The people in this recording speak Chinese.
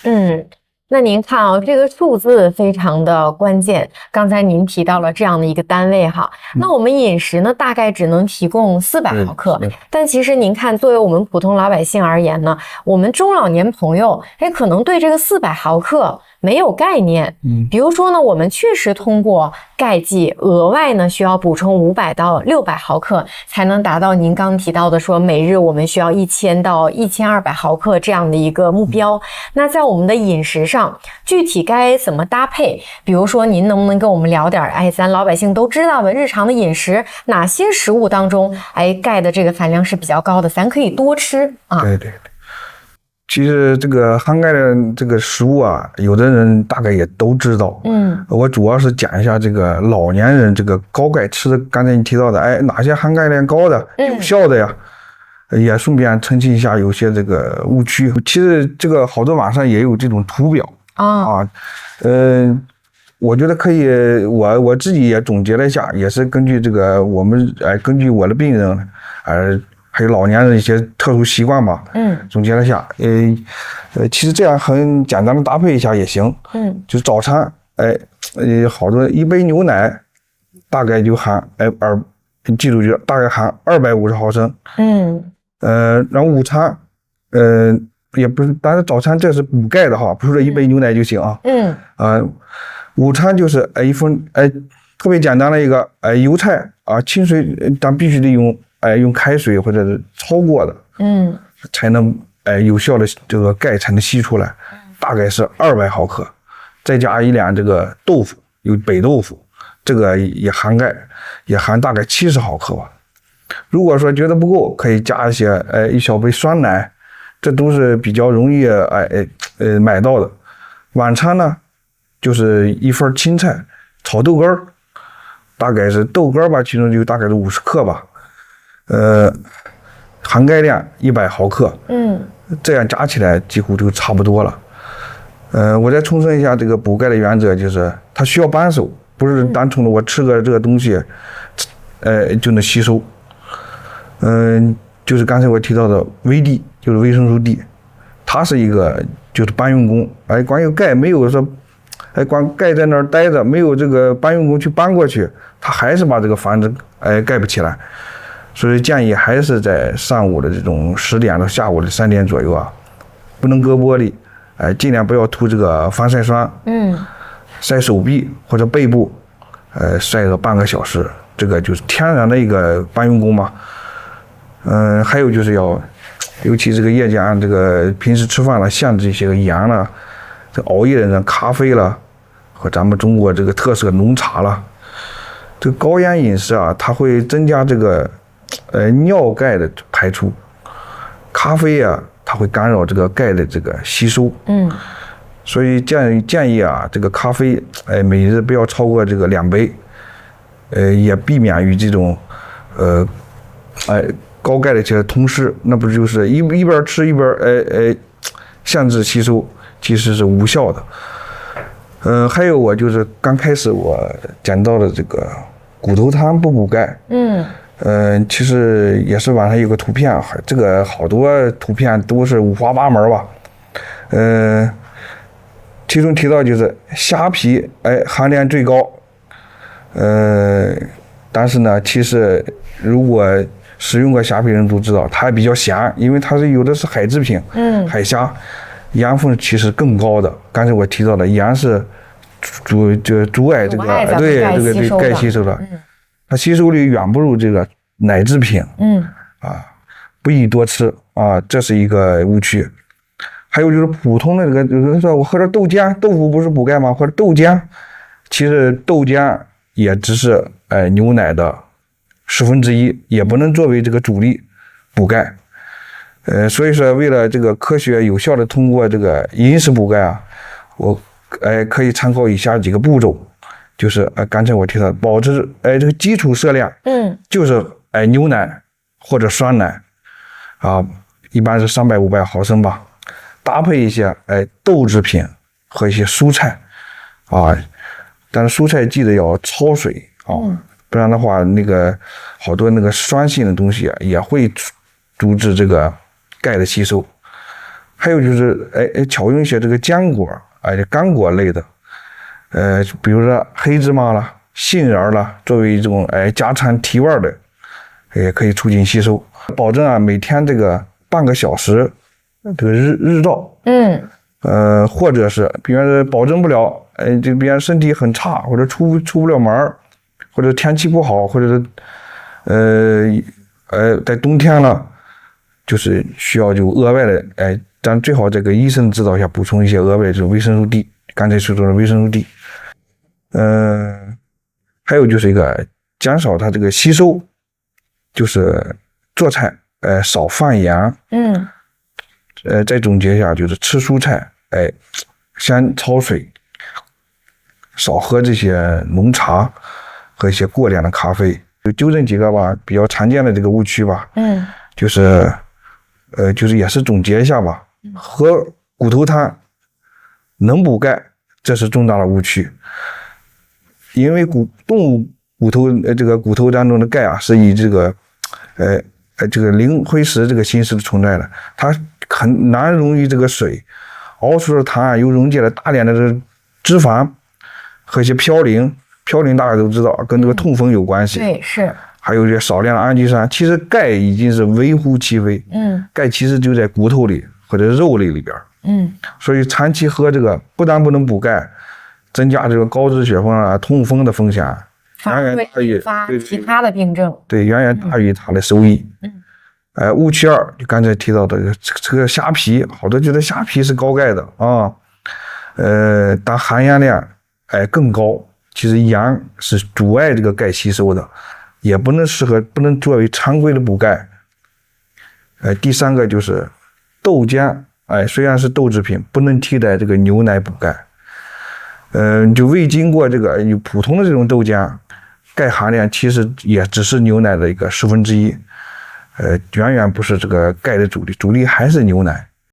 嗯，那您看啊，这个数字非常的关键。刚才您提到了这样的一个单位哈，那我们饮食呢，大概只能提供400毫克，但其实您看，作为我们普通老百姓而言呢，我们中老年朋友，可能对这个400毫克没有概念。比如说呢，我们确实通过钙剂额外呢需要补充500到600毫克，才能达到您刚提到的说每日我们需要1000到1200毫克这样的一个目标。那在我们的饮食上，具体该怎么搭配？比如说，您能不能跟我们聊点咱老百姓都知道的日常的饮食，哪些食物当中，钙的这个含量是比较高的，咱可以多吃啊？对对对。其实这个含钙的这个食物啊，有的人大概也都知道。我主要是讲一下这个老年人这个高钙吃的，刚才你提到的，哪些含钙量高的、有效的呀？也顺便澄清一下有些这个误区。其实这个好多网上也有这种图表我觉得可以，我自己也总结了一下，也是根据这个我们根据我的病人还有老年人一些特殊习惯吧，总结了一下，其实这样很简单的搭配一下也行，就是早餐，好多一杯牛奶大概就含你记住就大概含250毫升，然后午餐，也不是，但是早餐这是补钙的哈，不是说一杯牛奶就行啊，午餐就是特别简单的一个油菜啊，清水，但必须得用开水或者是焯过的，才能有效的这个钙才能吸出来，大概是200毫克，再加一两这个豆腐，有北豆腐，这个也含钙，也含大概70毫克吧。如果说觉得不够，可以加一些一小杯酸奶，这都是比较容易买到的。晚餐呢，就是一份青菜炒豆干，大概是豆干吧，其中就大概是50克吧。含钙量100毫克，这样加起来几乎就差不多了。我再重申一下这个补钙的原则，就是它需要扳手，不是单纯的我吃个这个东西，就能吸收。就是刚才我提到的维 D， 就是维生素 D， 它是一个就是搬运工，光有钙没有说，光钙在那儿待着，没有这个搬运工去搬过去，它还是把这个房子盖不起来。所以建议还是在上午的这种10点到下午的3点左右啊，不能割玻璃，尽量不要涂这个防晒霜，晒手臂或者背部，晒个半个小时，这个就是天然的一个搬运工嘛。还有就是尤其这个夜间这个平时吃饭了，限制一些个盐了，这熬夜的人咖啡了，和咱们中国这个特色浓茶了，这个高盐饮食啊，它会增加这个尿钙的排出，咖啡啊，它会干扰这个钙的这个吸收，所以建议啊，这个咖啡每日不要超过这个2杯，也避免与这种高钙的这些同事，那不就是一边吃一边限制吸收，其实是无效的。还有我就是刚开始我讲到的这个骨头汤不补钙，其实也是网上有个图片，这个好多图片都是五花八门吧，其中提到就是虾皮含量最高，但是呢，其实如果使用过虾皮人都知道，它比较咸，因为它是有的是海制品，海虾，盐分其实更高的。刚才我提到的盐是阻碍这个钙吸收的，它吸收率远不如这个奶制品，不宜多吃啊，这是一个误区。还有就是普通的这个，有人说我喝点豆浆，豆腐不是补钙吗？或者豆浆，其实豆浆也只是牛奶的1/10，也不能作为这个主力补钙。所以说为了这个科学有效的通过这个饮食补钙啊，我可以参考以下几个步骤，就是刚才我提到保持这个基础摄量，就是牛奶或者酸奶啊，一般是300-500毫升吧，搭配一些豆制品和一些蔬菜啊，但是蔬菜记得要焯水啊，不然的话那个好多那个酸性的东西也会阻止这个钙的吸收。还有就是巧用一些这个坚果，干果类的，比如说黑芝麻啦、杏仁啦，作为一种加餐提味的，也可以促进吸收。保证每天这个半个小时这个日照，或者是比方说保证不了，这边身体很差，或者出不了门，或者天气不好，或者在冬天了，就是需要就额外的，咱最好这个医生指导下补充一些额外的这种维生素 D， 刚才说的维生素 D。还有就是一个减少它这个吸收，就是做菜少放盐，再总结一下就是吃蔬菜，先焯水，少喝这些浓茶和一些过量的咖啡。就纠正几个吧比较常见的这个误区吧，就是也是总结一下吧，喝骨头汤能补钙，这是重大的误区。因为动物骨头这个骨头当中的钙啊，是以这个磷灰石这个形式存在的，它很难溶于这个水，熬出的汤又溶解了大量的这个脂肪和一些嘌呤大家都知道跟这个痛风有关系，对，是。还有一些少量的氨基酸，其实钙已经是微乎其微，钙其实就在骨头里或者肉类里边，所以长期喝这个不但不能补钙，增加这个高脂血风痛风的风险，远远大于其他的病症，对，远远大于它的收益。误区2，就刚才提到的这个虾皮，好多觉得虾皮是高钙的啊，但含盐量更高，其实盐是阻碍这个钙吸收的，也不能作为常规的补钙。第3个就是豆浆，虽然是豆制品，不能替代这个牛奶补钙。就未经过这个普通的这种豆浆，钙含量其实也只是牛奶的一个1/10，远远不是这个钙的主力还是牛奶。